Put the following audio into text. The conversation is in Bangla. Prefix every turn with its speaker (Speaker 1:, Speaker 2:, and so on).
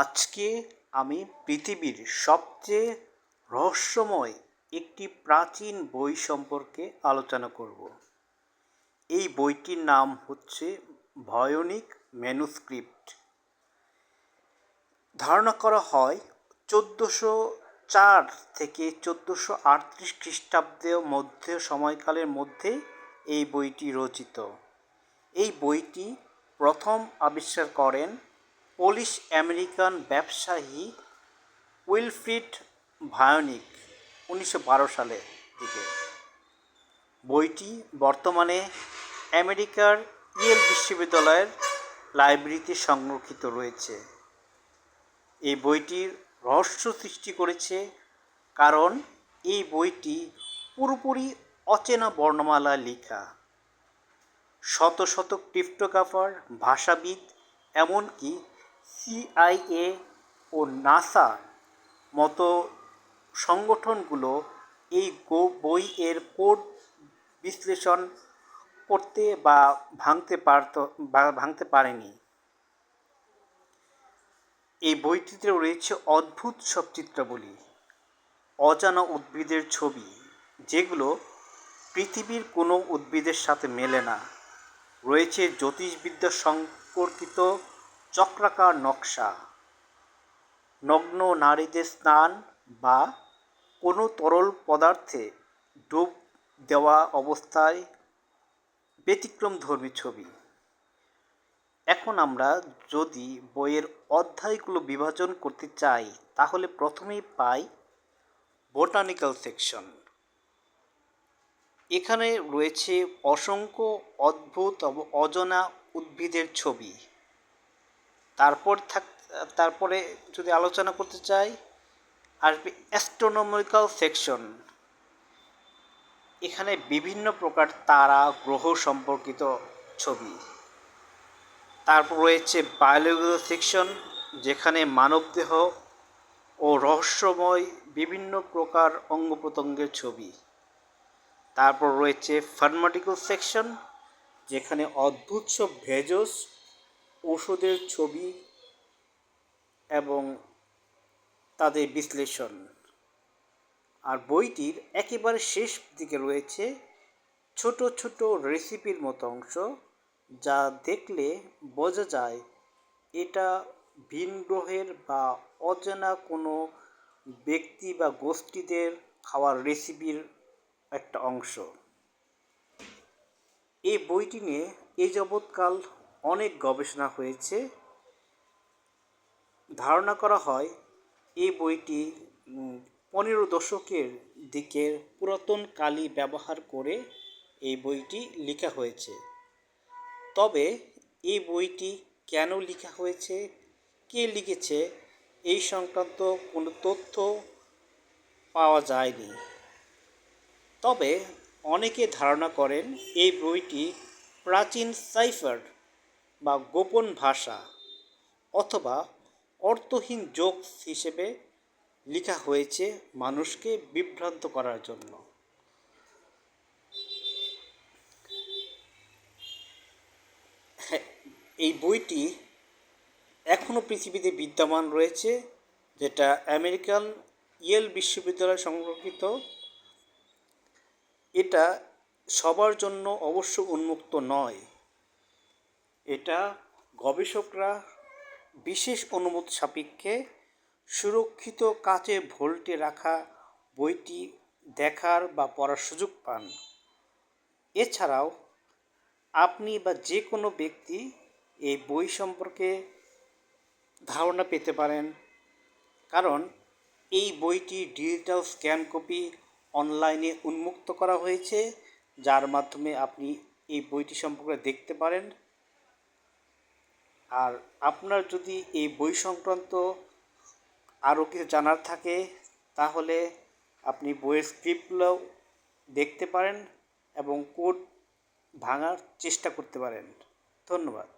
Speaker 1: আজকে আমি পৃথিবীর সবচেয়ে রহস্যময় একটি প্রাচীন বই সম্পর্কে আলোচনা করব। এই বইটির নাম হচ্ছে ভয়নিক ম্যানুস্ক্রিপ্ট। ধারণা করা হয় 1404 থেকে 1438 খ্রিস্টাব্দের মধ্যে সময়কালের মধ্যে এই বইটি রচিত। এই বইটি প্রথম আবিষ্কার করেন পোলিশ আমেরিকান ব্যবসায়ী উইলফ্রিড ভায়োনিক 1912 সালের দিকে। বইটি বর্তমানে আমেরিকার ইয়েল বিশ্ববিদ্যালয়ের লাইব্রেরিতে সংরক্ষিত রয়েছে। এই বইটির রহস্য সৃষ্টি করেছে কারণ এই বইটি পুরোপুরি অচেনা বর্ণমালায় লেখা। শত শত ক্রিপ্টোগ্রাফার, ভাষাবিদ, এমনকি CIA ও নাসা মতো সংগঠনগুলো এই বইয়ের কোড বিশ্লেষণ করতে বা ভাঙতে পারেনি। এই বইটিতে রয়েছে অদ্ভুত সব চিত্রাবলী, অজানা উদ্ভিদের ছবি যেগুলো পৃথিবীর কোনো উদ্ভিদের সাথে মেলে না। রয়েছে জ্যোতিষবিদ্যা সম্পর্কিত চক্রাকার নকশা, নগ্ন নারীদের স্নান বা কোনো তরল পদার্থে ডুব দেওয়া অবস্থায় ব্যতিক্রমধর্মী ছবি। এখন আমরা যদি বইয়ের অধ্যায়গুলো বিভাজন করতে চাই তাহলে প্রথমেই পাই বোটানিক্যাল সেকশন। এখানে রয়েছে অসংখ্য অদ্ভুত অজানা উদ্ভিদের ছবি। তারপরে যদি আলোচনা করতে চাই আসবে অ্যাস্ট্রোনমিক্যাল সেকশন। এখানে বিভিন্ন প্রকার তারা, গ্রহ সম্পর্কিত ছবি। তারপর রয়েছে বায়োলজিক্যাল সেকশন, যেখানে মানবদেহ ও রহস্যময় বিভিন্ন প্রকার অঙ্গ প্রত্যঙ্গের ছবি। তারপর রয়েছে ফার্মাটিক্যাল সেকশন, যেখানে অদ্ভুত সব ভেষজ ওষুধের ছবি এবং তাদের বিশ্লেষণ। আর বইটির একেবারে শেষ দিকে রয়েছে ছোট ছোট রেসিপির মতো অংশ, যা দেখলে বোঝা যায় এটা ভিন গ্রহের বা অজানা কোনো ব্যক্তি বা গোষ্ঠীদের খাওয়ার রেসিপির একটা অংশ। এই বইটি নিয়ে এ যাবৎকাল অনেক গবেষণা হয়েছে। ধারণা করা হয় এই বইটি 15 দশকের দিকের পুরাতন কালি ব্যবহার করে এই বইটি লেখা হয়েছে। তবে এই বইটি কেন লেখা হয়েছে, কে লিখেছে, এই সংক্রান্ত কোনো তথ্য পাওয়া যায়নি। তবে অনেকে ধারণা করেন এই বইটি প্রাচীন সাইফার বা গোপন ভাষা অথবা অর্থহীন জোকস হিসেবে লেখা হয়েছে মানুষকে বিভ্রান্ত করার জন্য। এই বইটি এখনও পৃথিবীতে বিদ্যমান রয়েছে, যেটা আমেরিকান ইয়েল বিশ্ববিদ্যালয় সংরক্ষিত। এটা সবার জন্য অবশ্য উন্মুক্ত নয়। এটা গবেষকরা বিশেষ অনুমতি সাপেক্ষে সুরক্ষিত কাচে ভল্টে রাখা বইটি দেখার বা পড়ার সুযোগ পান। এছাড়াও আপনি বা যে কোনো ব্যক্তি এই বই সম্পর্কে ধারণা পেতে পারেন, কারণ এই বইটি ডিজিটাল স্ক্যান কপি অনলাইনে উন্মুক্ত করা হয়েছে, যার মাধ্যমে আপনি এই বইটি সম্পর্কে দেখতে পারেন। আর আপনার যদি এই বই সংক্রান্ত আরও কিছু জানার থাকে তাহলে আপনি বইয়ের স্ক্রিপ্টগুলো দেখতে পারেন এবং কোড ভাঙার চেষ্টা করতে পারেন। ধন্যবাদ।